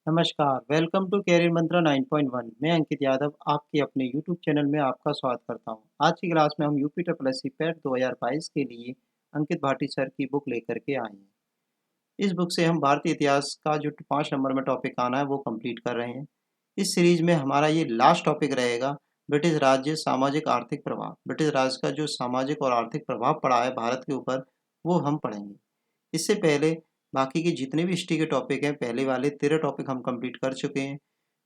नमस्कार, welcome to career मंत्रा 9.1। मैं अंकित यादव आपके अपने यूट्यूब चैनल में आपका स्वागत करता हूं। आज की क्लास में हम UP triple S C PET 2022 के लिए अंकित भाटी सर की बुक लेकर के आए हैं। इस बुक से हम भारतीय इतिहास का जो 5 नंबर में टॉपिक आना है वो कंप्लीट कर रहे हैं। इस सीरीज में हमारा ये लास्ट टॉपिक रहेगा ब्रिटिश राज्य सामाजिक आर्थिक प्रभाव। ब्रिटिश राज्य का जो सामाजिक और आर्थिक प्रभाव पड़ा है भारत के ऊपर वो हम पढ़ेंगे। इससे पहले बाकी के जितने भी हिस्ट्री के टॉपिक हैं पहले वाले 13 टॉपिक हम कंप्लीट कर चुके हैं।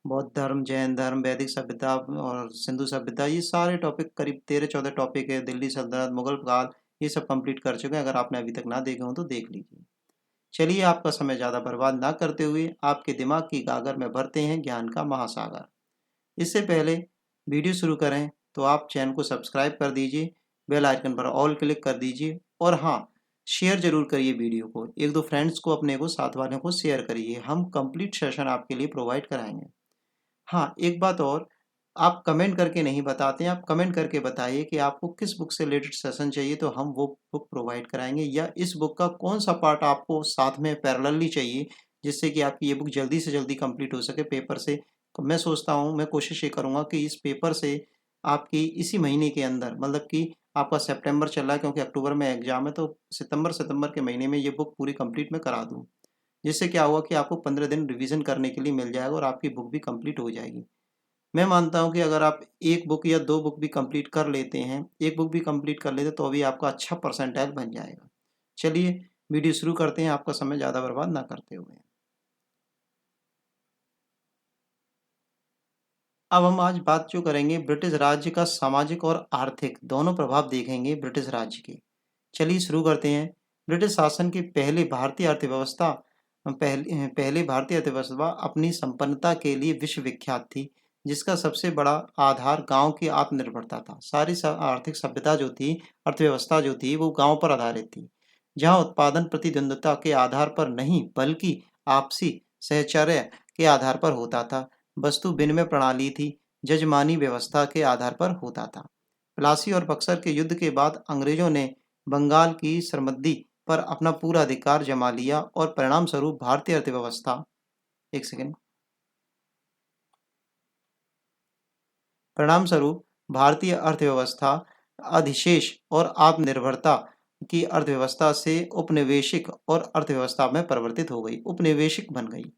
बौद्ध धर्म, जैन धर्म, वैदिक सभ्यता और सिंधु सभ्यता, ये सारे टॉपिक करीब 13-14 टॉपिक है। दिल्ली सल्तनत, मुगल काल, ये सब कंप्लीट कर चुके हैं। अगर आपने अभी तक ना देखे हो तो देख लीजिए। चलिए आपका समय ज़्यादा बर्बाद ना करते हुए आपके दिमाग की गागर में भरते हैं ज्ञान का महासागर। इससे पहले वीडियो शुरू करें तो आप चैनल को सब्सक्राइब कर दीजिए, बेल आइकन पर ऑल क्लिक कर दीजिए और हाँ, शेयर जरूर करिए वीडियो को। एक दो फ्रेंड्स को, अपने को, साथ वालों को शेयर करिए। हम कंप्लीट सेशन आपके लिए प्रोवाइड कराएंगे। हाँ, एक बात और, आप कमेंट करके नहीं बताते हैं, आप कमेंट करके बताइए कि आपको किस बुक से रिलेटेड सेशन चाहिए तो हम वो बुक प्रोवाइड कराएंगे, या इस बुक का कौन सा पार्ट आपको साथ में पैरेलली चाहिए जिससे कि आपकी ये बुक जल्दी से जल्दी कंप्लीट हो सके पेपर से। तो मैं सोचता हूँ, मैं कोशिश ये करूँगा कि इस पेपर से आपकी इसी महीने के अंदर, मतलब कि आपका सितंबर चल रहा है क्योंकि अक्टूबर में एग्जाम है, तो सितंबर के महीने में ये बुक पूरी कंप्लीट मैं करा दूँ। जिससे क्या हुआ कि आपको 15 दिन रिवीजन करने के लिए मिल जाएगा और आपकी बुक भी कंप्लीट हो जाएगी। मैं मानता हूँ कि अगर आप एक बुक या दो बुक भी कंप्लीट कर लेते हैं, एक बुक भी कंप्लीट कर लेते तो भी आपका अच्छा परसेंटाइल बन जाएगा। चलिए वीडियो शुरू करते हैं आपका समय ज़्यादा बर्बाद ना करते हुए। अब हम आज बात जो करेंगे ब्रिटिश राज्य का सामाजिक और आर्थिक दोनों प्रभाव देखेंगे ब्रिटिश राज्य के। चलिए शुरू करते हैं। ब्रिटिश शासन की पहले भारतीय अर्थव्यवस्था अपनी संपन्नता के लिए विश्व विख्यात थी, जिसका सबसे बड़ा आधार गांव की आत्मनिर्भरता था। सारी आर्थिक सभ्यता जो थी, अर्थव्यवस्था जो थी, वो गांव पर आधारित थी, जहां उत्पादन प्रतिद्वंद्विता के आधार पर नहीं बल्कि आपसी सहचर्य के आधार पर होता था। वस्तु विनिमय प्रणाली थी, जजमानी व्यवस्था के आधार पर होता था। प्लासी और बक्सर के युद्ध के बाद अंग्रेजों ने बंगाल की समृद्धि पर अपना पूरा अधिकार जमा लिया और परिणाम स्वरूप भारतीय अर्थव्यवस्था एक सेकेंड परिणाम स्वरूप भारतीय अर्थव्यवस्था अधिशेष और आत्मनिर्भरता की अर्थव्यवस्था से उपनिवेशिक और अर्थव्यवस्था में परिवर्तित हो गई, उपनिवेशिक बन गई।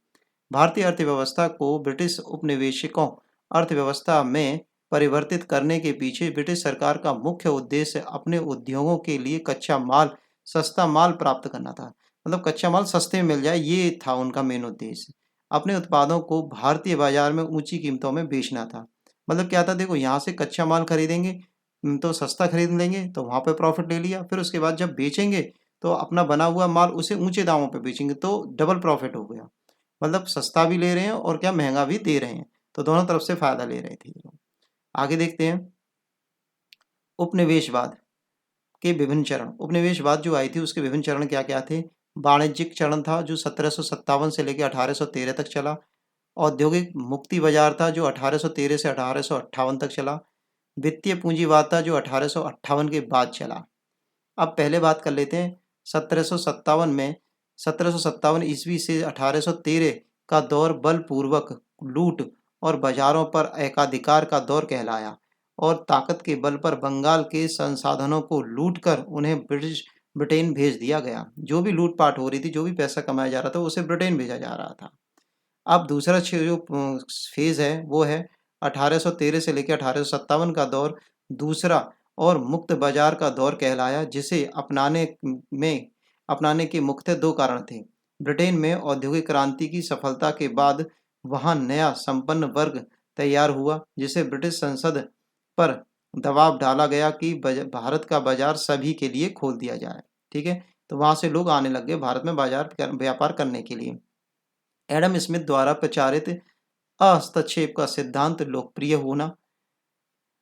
भारतीय अर्थव्यवस्था को ब्रिटिश उपनिवेशिकों अर्थव्यवस्था में परिवर्तित करने के पीछे ब्रिटिश सरकार का मुख्य उद्देश्य अपने उद्योगों के लिए कच्चा माल, सस्ता माल प्राप्त करना था। मतलब कच्चा माल सस्ते में मिल जाए, ये था उनका मेन उद्देश्य। अपने उत्पादों को भारतीय बाजार में ऊंची कीमतों में बेचना था। मतलब क्या था, देखो यहाँ से कच्चा माल खरीदेंगे तो सस्ता खरीद लेंगे तो वहाँ पे प्रॉफिट ले लिया, फिर उसके बाद जब बेचेंगे तो अपना बना हुआ माल उसे ऊंचे दामों पे बेचेंगे तो डबल प्रॉफिट हो गया। मतलब सस्ता भी ले रहे हैं और क्या महंगा भी दे रहे हैं, तो दोनों तरफ से फायदा ले रहे थे ये लोग। आगे देखते हैं उपनिवेशवाद के विभिन्न चरण। उपनिवेशवाद जो आई थी उसके विभिन्न चरण क्या क्या थे। वाणिज्यिक चरण था जो 1757 से लेकर 1813 तक चला। औद्योगिक मुक्ति बाजार था जो 1813 से 1858 तक चला। वित्तीय पूंजीवाद था जो 1858 के बाद चला। अब पहले बात कर लेते हैं 1757 में। 1757 ईस्वी से 1813 का दौर बलपूर्वक लूट और बाजारों पर एकाधिकार का दौर कहलाया और ताकत के बल पर बंगाल के संसाधनों को लूटकर उन्हें ब्रिटेन भेज दिया गया। जो भी लूटपाट हो रही थी, जो भी पैसा कमाया जा रहा था, उसे ब्रिटेन भेजा जा रहा था। अब दूसरा जो फेज है वो है 1813 से लेकर 1857 का दौर, दूसरा और मुक्त बाजार का दौर कहलाया, जिसे अपनाने के मुख्य दो कारण थे। ब्रिटेन में औद्योगिक क्रांति की सफलता के बाद वहां नया संपन्न वर्ग तैयार हुआ, जिसे ब्रिटिश संसद पर दबाव डाला गया कि भारत का बाजार सभी के लिए खोल दिया जाए। ठीक है, तो वहां से लोग आने लग गए भारत में बाजार व्यापार करने के लिए। एडम स्मिथ द्वारा प्रचारित हस्तक्षेप का सिद्धांत लोकप्रिय होना।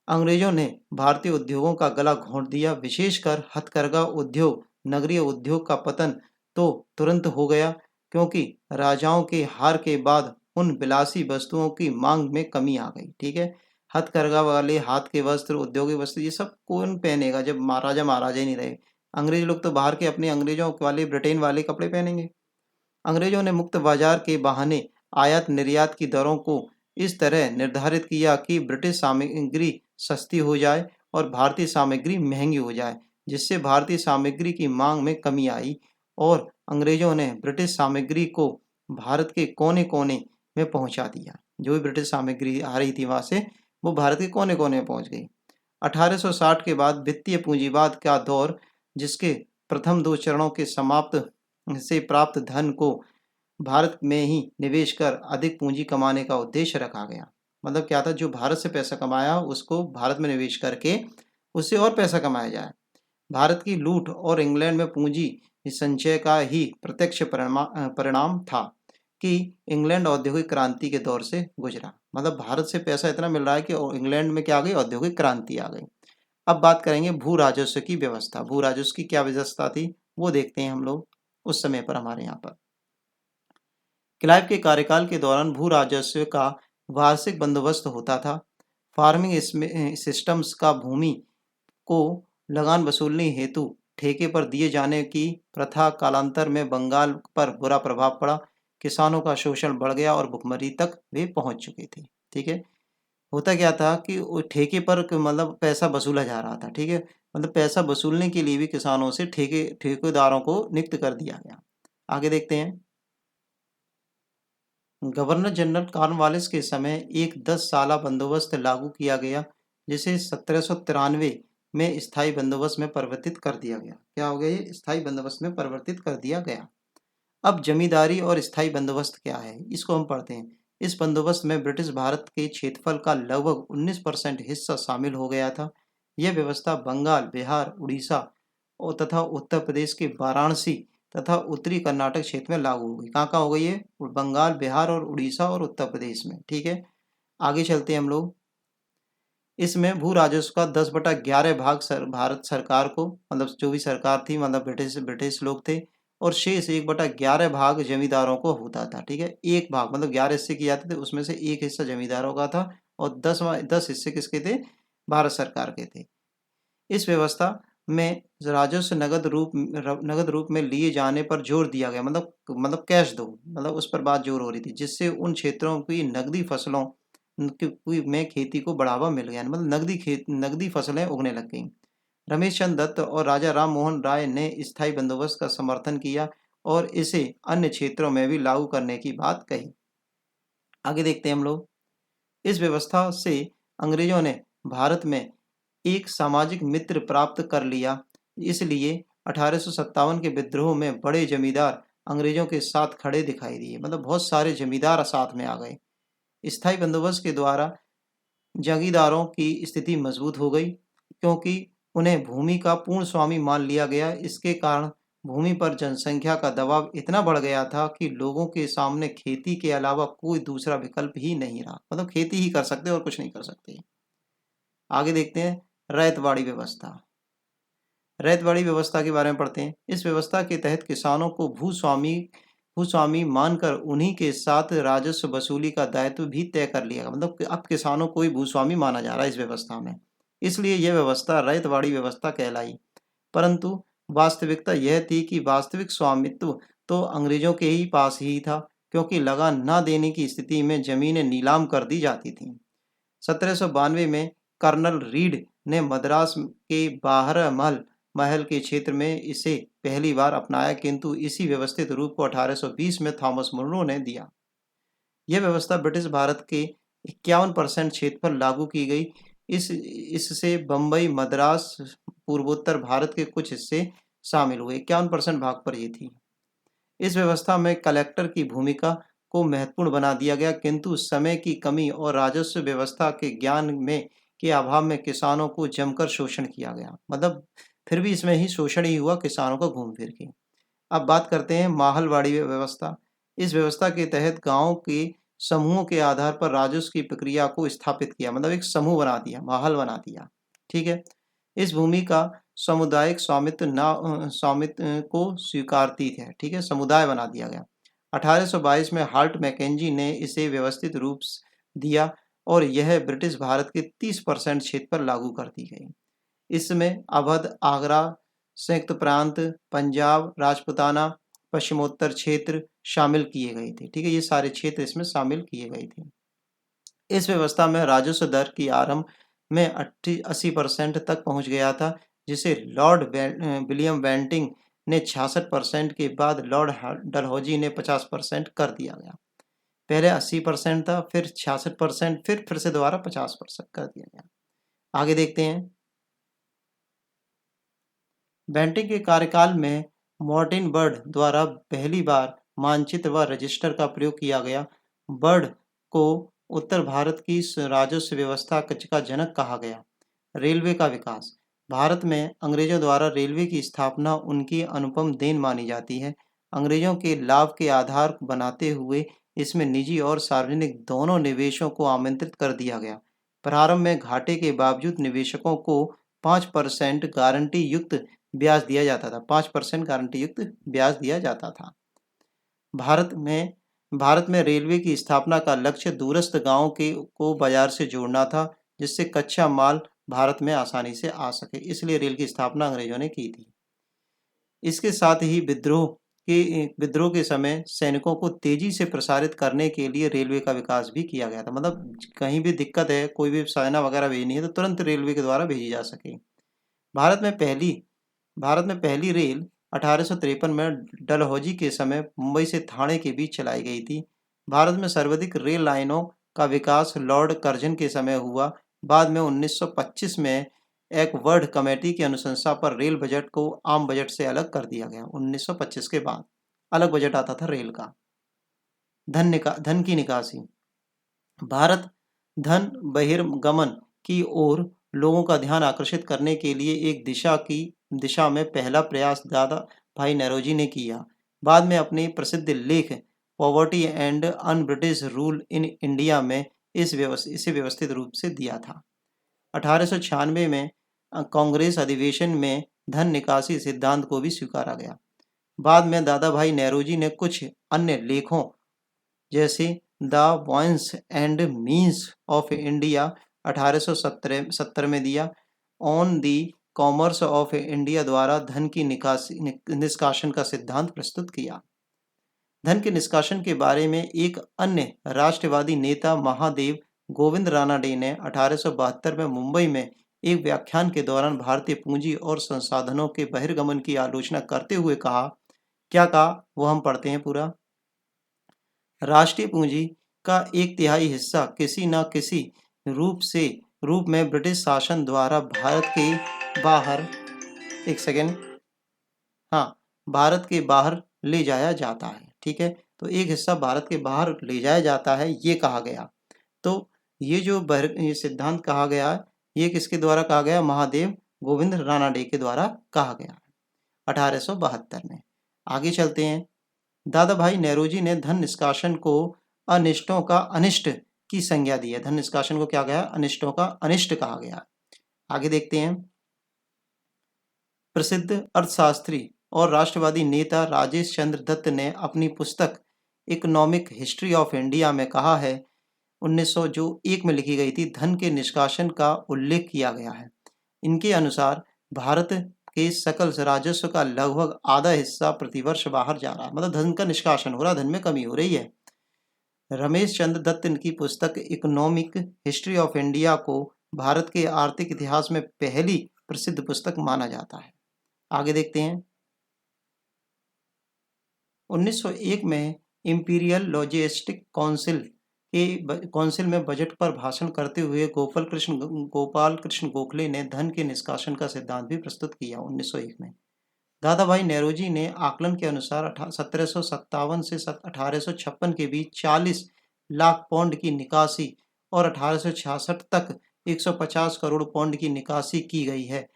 अंग्रेजों ने भारतीय उद्योगों का गला घोंट दिया, विशेषकर हथकरघा उद्योग। नगरीय उद्योग का पतन तो तुरंत हो गया क्योंकि राजाओं के हार के बाद उन विलासी वस्तुओं की मांग में कमी आ गई। ठीक है, हथकरघा वाले हाथ के वस्त्र, औद्योगिक वस्त्र, ये सब कौन पहनेगा जब महाराजा महाराजा ही नहीं रहे। अंग्रेज लोग तो बाहर के अपने अंग्रेजों वाले ब्रिटेन वाले कपड़े पहनेंगे। अंग्रेजों ने मुक्त बाजार के बहाने आयात निर्यात की दरों को इस तरह निर्धारित किया कि ब्रिटिश सामग्री सस्ती हो जाए और भारतीय सामग्री महंगी हो जाए, जिससे भारतीय सामग्री की मांग में कमी आई और अंग्रेजों ने ब्रिटिश सामग्री को भारत के कोने-कोने में पहुंचा दिया। जो भी ब्रिटिश सामग्री आ रही थी वहां से, वो भारत के कोने-कोने में पहुंच गई। 1860 के बाद वित्तीय पूंजीवाद का दौर, जिसके प्रथम दो चरणों के समाप्त से प्राप्त धन को भारत में ही निवेश कर अधिक पूंजी कमाने का उद्देश्य रखा गया। मतलब क्या था, जो भारत से पैसा कमाया उसको भारत में निवेश करके उससे और पैसा कमाया जाए। भारत की लूट और इंग्लैंड में पूंजी संचय का ही प्रत्यक्ष परिणाम था कि इंग्लैंड औद्योगिक क्रांति के दौर से गुजरा। मतलब भारत से पैसा इतना मिल रहा है कि इंग्लैंड में क्या आ गई, औद्योगिक क्रांति आ गई। अब बात करेंगे भू राजस्व की व्यवस्था। भू राजस्व की क्या व्यवस्था थी वो देखते हैं हम लोग उस समय पर। हमारे यहाँ पर क्लाइव के कार्यकाल के दौरान भू राजस्व का वार्षिक बंदोबस्त होता था। फार्मिंग सिस्टम्स का भूमि को लगान वसूलने हेतु ठेके पर दिए जाने की प्रथा कालांतर में बंगाल पर बुरा प्रभाव पड़ा। किसानों का शोषण बढ़ गया और भुखमरी तक वे पहुंच चुके थे। ठीक है, होता क्या था कि वो ठेके पर मतलब पैसा वसूला जा रहा था। ठीक है, मतलब पैसा वसूलने के लिए भी किसानों से ठेकेदारों को नियुक्त कर दिया गया। आगे देखते हैं। गवर्नर जनरल कॉर्नवालिस के समय एक 10 साला बंदोबस्त लागू किया गया, जिसे 1793 में स्थायी बंदोबस्त में परिवर्तित कर दिया गया। क्या हो गया, ये स्थायी बंदोबस्त में परिवर्तित कर दिया गया। अब जमींदारी और स्थायी बंदोबस्त क्या है, इसको हम पढ़ते हैं। इस बंदोबस्त में ब्रिटिश भारत के क्षेत्रफल का लगभग 19% हिस्सा शामिल हो गया था। यह व्यवस्था बंगाल, बिहार, उड़ीसा और तथा उत्तर प्रदेश के वाराणसी तथा उत्तरी कर्नाटक क्षेत्र में लागू हो गई। कहाँ हो गई है, बंगाल, बिहार और उड़ीसा और उत्तर प्रदेश में। ठीक है, आगे चलते हैं हम लोग। इसमें भू राजस्व का 10/11 भाग भारत सरकार को, मतलब जो भी सरकार थी, मतलब ब्रिटिश लोग थे, और शेष 1/11 भाग जमींदारों को होता था। ठीक है, एक भाग मतलब 11 हिस्से किए जाते थे, उसमें से एक हिस्सा जमींदारों का था और 10 हिस्से किसके थे, भारत सरकार के थे। इस व्यवस्था में राजस्व नगद रूप में लिए जाने पर जोर दिया गया। मतलब कैश दो, मतलब उस पर बात जोर हो रही थी, जिससे उन क्षेत्रों की नगदी फसलों में खेती को बढ़ावा मिल गया। मतलब नगदी फसलें उगने लग गईं। रमेश चंद्र दत्त और राजा राम मोहन राय ने स्थायी बंदोबस्त का समर्थन किया और इसे अन्य क्षेत्रों में भी लागू करने की बात कही। आगे देखते हैं हम लोग। इस व्यवस्था से अंग्रेजों ने भारत में एक सामाजिक मित्र प्राप्त कर लिया। इसलिए 1857 के विद्रोह में बड़े जमींदार अंग्रेजों के साथ खड़े दिखाई दिए। मतलब बहुत सारे जमींदार साथ में आ गए। स्थायी बंदोबस्त के द्वारा जागीरदारों की स्थिति मजबूत हो गई, क्योंकि उन्हें भूमि का पूर्ण स्वामी मान लिया गया। इसके कारण भूमि पर जनसंख्या का दबाव इतना बढ़ गया था कि लोगों के सामने खेती के अलावा कोई दूसरा विकल्प ही नहीं रहा। मतलब खेती ही कर सकते और कुछ नहीं कर सकते। आगे देखते हैं रैयतवाड़ी व्यवस्था। रैयतवाड़ी व्यवस्था के बारे में पढ़ते हैं। इस व्यवस्था के तहत किसानों को भूस्वामी मानकर उन्हीं के साथ राजस्व वसूली का दायित्व भी तय कर लिया गया। मतलब अब किसानों को ही भूस्वामी माना जा रहा है इस व्यवस्था में, इसलिए यह व्यवस्था रैयतवाड़ी व्यवस्था कहलाई। परंतु वास्तविकता यह थी कि वास्तविक स्वामित्व तो अंग्रेजों के ही पास ही था, क्योंकि लगान न देने की स्थिति में जमीनें नीलाम कर दी जाती थीं। 1792 में कर्नल रीड ने मद्रास के बारहमल महल के क्षेत्र में इसे पहली बार अपनाया, किंतु इसी व्यवस्थित रूप को 1820 में थॉमस मुनरो ने दिया। यह व्यवस्था ब्रिटिश भारत के 51% क्षेत्र पर लागू की गई। इससे बम्बई, मद्रास, पूर्वोत्तर भारत के कुछ हिस्से शामिल हुए। 51% भाग पर ये थी। इस व्यवस्था में कलेक्टर की भूमिका को महत्वपूर्ण बना दिया गया, किंतु समय की कमी और राजस्व व्यवस्था के ज्ञान में के अभाव में किसानों को जमकर शोषण किया गया। मतलब फिर भी इसमें ही शोषण ही हुआ किसानों का घूम फिर के। अब बात करते हैं माहलवाड़ी व्यवस्था। इस व्यवस्था के तहत गांवों के समूहों के आधार पर राजस्व की प्रक्रिया को स्थापित किया। मतलब एक समूह बना दिया, माहल बना दिया। ठीक है, इस भूमि का सामुदायिक स्वामित्व को स्वीकारती है। ठीक है, समुदाय बना दिया गया। 1822 में हार्ट मैकेंजी ने इसे व्यवस्थित रूप दिया और यह ब्रिटिश भारत के 30% क्षेत्र पर लागू कर दी गई। इसमें अवध, आगरा, संयुक्त प्रांत, पंजाब, राजपुताना, पश्चिमोत्तर क्षेत्र शामिल किए गए थे। ठीक है, ये सारे क्षेत्र इसमें शामिल किए गए थे। इस व्यवस्था में राजस्व दर की आरंभ में 80% तक पहुंच गया था, जिसे लॉर्ड विलियम बेंटिंग ने 66% के बाद लॉर्ड डलहौजी ने 50% कर दिया गया। पहले 80% था, फिर 66%, फिर से दोबारा 50% कर दिया गया। आगे देखते हैं। बेंटिंग के कार्यकाल में मार्टिन बर्ड द्वारा पहली बार मानचित्र व रजिस्टर का प्रयोग किया गया। बर्ड को उत्तर भारत की राजस्व व्यवस्था का जनक कहा गया। रेलवे का विकास। भारत में अंग्रेजों द्वारा रेलवे की स्थापना उनकी अनुपम देन मानी जाती है। अंग्रेजों के लाभ के आधार बनाते हुए इसमें निजी और सार्वजनिक दोनों निवेशों को आमंत्रित कर दिया गया। प्रारंभ में घाटे के बावजूद निवेशकों को 5% गारंटी युक्त ब्याज दिया जाता था। 5% गारंटी युक्त ब्याज दिया जाता था। भारत में रेलवे की स्थापना का लक्ष्य दूरस्थ गांवों को बाजार से जोड़ना था, जिससे कच्चा माल भारत में आसानी से आ सके। इसलिए रेल की स्थापना अंग्रेजों ने की थी। इसके साथ ही विद्रोह के समय सैनिकों को तेजी से प्रसारित करने के लिए रेलवे का विकास भी किया गया था। मतलब कहीं भी दिक्कत है, कोई भी सेना वगैरह भेजनी है तो तुरंत रेलवे के द्वारा भेजी जा सके। भारत में पहली रेल 1853 में डलहौजी के समय मुंबई से ठाणे के बीच चलाई गई थी। भारत में सर्वाधिक रेल लाइनों का विकास लॉर्ड कर्जन के समय हुआ। बाद में 1925 में एकवर्ड कमेटी की अनुशंसा पर रेल बजट को आम बजट से अलग कर दिया गया। 1925 के बाद अलग बजट आता था रेल का। धन की निकासी। भारत धन बहिर्गमन की ओर लोगों का ध्यान आकर्षित करने के लिए एक दिशा में पहला प्रयास दादा भाई नौरोजी ने किया। बाद में अपने प्रसिद्ध लेख poverty and un British rule in India में इसे व्यवस्थित रूप से दिया था। 1896 में कांग्रेस अधिवेशन में धन निकासी सिद्धांत को भी स्वीकारा गया। बाद में दादा भाई नौरोजी ने कुछ अन्य लेखों जैसे the voice and means of India 1870 में दिया, on the commerce of India द्वारा धन की निष्कासन का सिद्धांत प्रस्तुत किया। धन के निष्कासन के बारे में एक अन्य राष्ट्रवादी नेता महादेव गोविंद रानाडे ने 1872 में मुंबई में एक व्याख्यान के दौरान भारतीय पूंजी और संसाधनों के बहिर्गमन की आलोचना करते हुए कहा, क्या कहा वो हम पढ़ते हैं पूरा। राष्ट्रीय पूंजी का 1/3 हिस्सा किसी न किसी रूप में ब्रिटिश शासन द्वारा भारत के बाहर ले जाया जाता है। ठीक है, तो एक हिस्सा भारत के बाहर ले जाया जाता है, ये कहा गया। तो ये जो ये सिद्धांत कहा गया, ये किसके द्वारा कहा गया? महादेव गोविंद रानाडे के द्वारा कहा गया 1872 में। आगे चलते हैं। दादा भाई नौरोजी ने धन निष्कासन को अनिष्टों का अनिष्ट की संज्ञा दी है। धन निष्कासन को क्या गया? अनिष्टों का अनिष्ट कहा गया। आगे देखते हैं। प्रसिद्ध अर्थशास्त्री और राष्ट्रवादी नेता राजेश चंद्र दत्त ने अपनी पुस्तक इकोनॉमिक हिस्ट्री ऑफ इंडिया में कहा है, 1901 में लिखी गई थी, धन के निष्कासन का उल्लेख किया गया है। इनके अनुसार भारत के सकल राजस्व का लगभग आधा हिस्सा प्रतिवर्ष बाहर जा रहा है। मतलब धन का निष्कासन हो रहा, धन में कमी हो रही है। रमेश चंद्र दत्त की पुस्तक इकोनॉमिक हिस्ट्री ऑफ इंडिया को भारत के आर्थिक इतिहास में पहली प्रसिद्ध पुस्तक माना जाता है। आगे देखते हैं। 1901 में इंपीरियल लॉजिस्टिक काउंसिल में बजट पर भाषण करते हुए गोपाल कृष्ण गोखले ने धन के निष्कासन का सिद्धांत भी प्रस्तुत किया 1901 में। दादा भाई नौरोजी ने आकलन के अनुसार 1757 से 1856 के बीच 40 लाख पौंड की निकासी और 1866 तक 150 करोड़ पौंड की निकासी की गई है।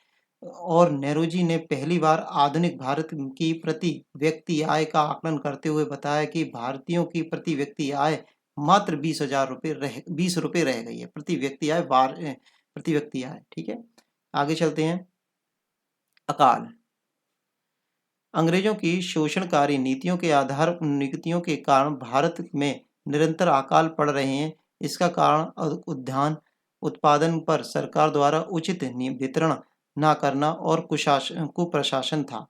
और नौरोजी ने पहली बार आधुनिक भारत की प्रति व्यक्ति आय का आकलन करते हुए बताया कि भारतीयों की प्रति व्यक्ति आय मात्र 20 रुपये रह गई है। प्रति व्यक्ति आय। ठीक है, आगे चलते हैं। अकाल। अंग्रेजों की शोषणकारी नीतियों के कारण भारत में निरंतर अकाल पड़ रहे हैं। इसका कारण उत्पादन पर सरकार द्वारा उचित वितरण न करना और कुप्रशासन था।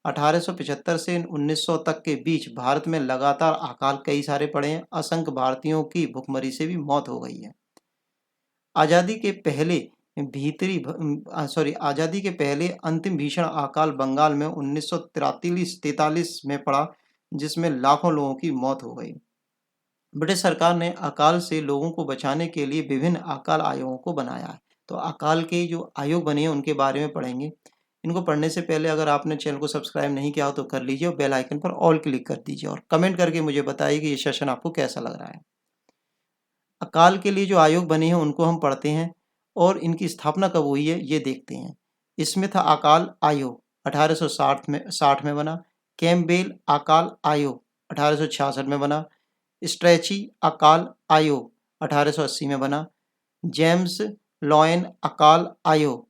1875 से 1900 तक के बीच भारत में लगातार अकाल कई सारे पड़े हैं। असंख्य भारतीयों की भुखमरी से भी मौत हो गई है। आज़ादी के पहले आज़ादी के पहले अंतिम भीषण अकाल बंगाल में 1943 में पड़ा, जिसमें लाखों लोगों की मौत हो गई। ब्रिटिश सरकार ने अकाल से लोगों को बचाने के लिए विभिन्न अकाल आयोगों को बनाया है। तो अकाल के जो आयोग बने हैं उनके बारे में पढ़ेंगे। इनको पढ़ने से पहले अगर आपने चैनल को सब्सक्राइब नहीं किया हो तो कर लीजिए और बेल आइकन पर ऑल क्लिक कर दीजिए और कमेंट करके मुझे बताइए कि ये सेशन आपको कैसा लग रहा है। अकाल के लिए जो आयोग बने हैं उनको हम पढ़ते हैं और इनकी स्थापना कब हुई है ये देखते हैं। इसमें था अकाल आयोग 1860 में बना। कैम्पबेल अकाल आयोग 1866 में बना। स्ट्रैची अकाल आयोग 1880 में बना। जेम्स लॉयन अकाल आयोग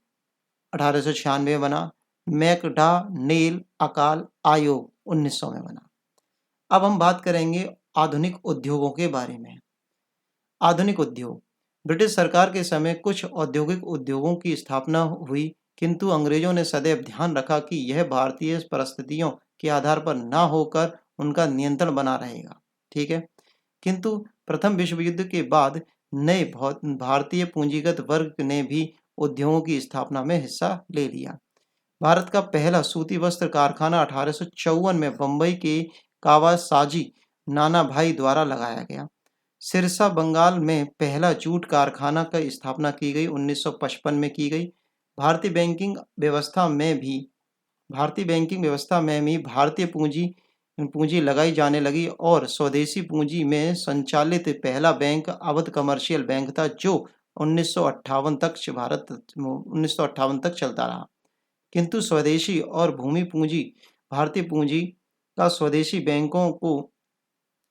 1896 में बना। मैकडॉनेल अकाल आयोग 1900 में बना। अब हम बात करेंगे आधुनिक उद्योगों के बारे में। आधुनिक उद्योग। ब्रिटिश सरकार के समय कुछ औद्योगिक उद्योगों की स्थापना हुई, किंतु अंग्रेजों ने सदैव ध्यान रखा कि यह भारतीय परिस्थितियों के आधार पर न होकर उनका नियंत्रण बना रहेगा। ठीक है। किंतु प्रथम विश्व युद्ध के बाद नए भारतीय पूंजीगत वर्ग ने भी उद्योगों की स्थापना में हिस्सा ले लिया। भारत का पहला सूती वस्त्र कारखाना 1854 में बंबई के कावासाजी नानाभाई द्वारा लगाया गया। सिरसा बंगाल में पहला जूट कारखाना की स्थापना की गई 1955 में की गई। भारतीय बैंकिंग व्यवस्था में भी भारतीय पूंजी लगाई जाने लगी और स्वदेशी पूंजी में संचालित पहला बैंक अवध कमर्शियल बैंक था, जो 1958 तक चलता रहा। किंतु स्वदेशी और भूमि पूंजी भारतीय पूंजी का स्वदेशी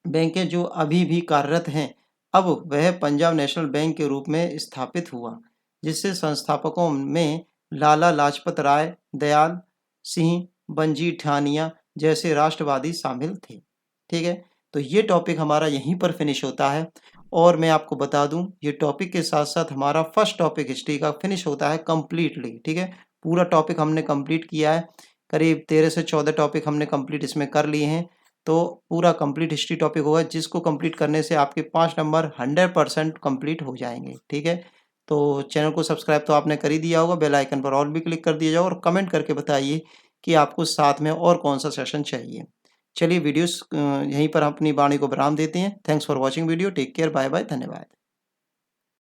बैंकें जो अभी भी कार्यरत हैं, अब वह पंजाब नेशनल बैंक के रूप में स्थापित हुआ, जिससे संस्थापकों में लाला लाजपत राय, दयाल सिंह, बंजी ठानिया जैसे राष्ट्रवादी शामिल थे। ठीक है। तो ये टॉपिक हमारा यहीं पर फिनिश होता है और मैं आपको बता दूं, ये टॉपिक के साथ साथ हमारा फर्स्ट टॉपिक हिस्ट्री का फिनिश होता है कंप्लीटली। ठीक है। पूरा टॉपिक हमने कंप्लीट किया है। करीब 13 से 14 टॉपिक हमने कंप्लीट इसमें कर लिए हैं। तो पूरा कंप्लीट हिस्ट्री टॉपिक होगा, जिसको कंप्लीट करने से आपके 5 नंबर 100% कंप्लीट हो जाएंगे। ठीक है। तो चैनल को सब्सक्राइब तो आपने कर ही दिया होगा, बेल आइकन पर ऑल भी क्लिक कर दिया जाओ और कमेंट करके बताइए कि आपको साथ में और कौन सा सेशन चाहिए। चलिए वीडियोस यहीं पर अपनी वाणी को विराम देते हैं। Thanks for watching video. Take care. Bye bye. धन्यवाद।